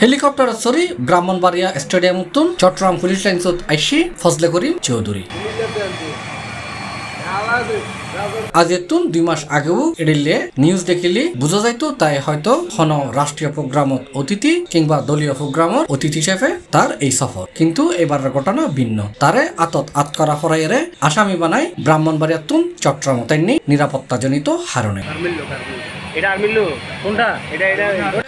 Helicopter sorry Brahmanbaria stadium উত্তন Chattogram police লাইনসত IC Fazle Karim Chowdhury আজ এতুন 2 মাস আগেও এডিলে নিউজ দেখিলি বুঝা যাইতো তাই হয়তো হন রাষ্ট্রীয় প্রোগ্রামত অতিথি কিংবা দলীয় প্রোগ্রামত অতিথি হিসেবে তার এই সফর কিন্তু এবারের ঘটনা ভিন্ন তারে আত করা ফরাইরে আসামি বানায় ব্রাহ্মণবাড়িয়া তুন চট্টগ্রাম তাইনি নিরাপত্তাজনিত হারণে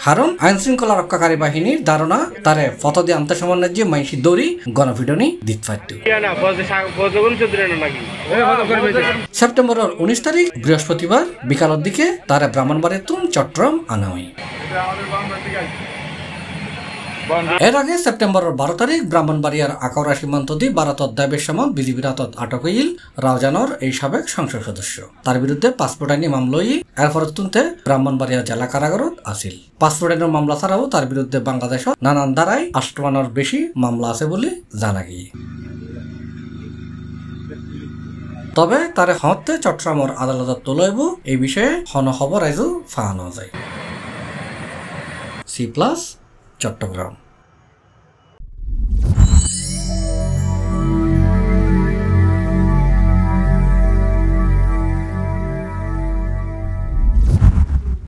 হারণ আইন শৃঙ্খলা রক্ষাকারী বাহিনীর ধারণা তারে ফটো দিয়ে আনতে সমন্বয় যে মাইসি দৌড়ি গণপিটনি দিত পারত সেপ্টেম্বরের 19 তারিখ বৃহস্পতিবার বিকালের দিকে তারে ব্রাহ্মণবাড়িয়া তুন চট্টগ্রাম আনা হয় এর আগে সেপ্টেম্বরের 12 তারিখ ব্রাহ্মণবাড়িয়ার আকাউরা সীমান্ত দিয়ে ভারতত দাবের সময় বিজিবির হাতত আটক হইল রাউজানোর এই সাবেক সংসদ সদস্য তার বিরুদ্ধে পাসপোর্ট আইনি মামলা এরপর তুনতে ব্রাহ্মণবাড়িয়া জেলা কারাগারত আছিল পাসপোর্ট আইনের মামলা ছাড়াও তার বিরুদ্ধে বাংলাদেশত নানান ধারায় 8টার বেশি মামলা আছে বলে জানা গিয়ে তবে তারে হতে চট্টগ্রামের আদালতত তোলাইব এই বিষয়ে হন খবর আইজও ফানো যায় C+ চট্টগ্রাম।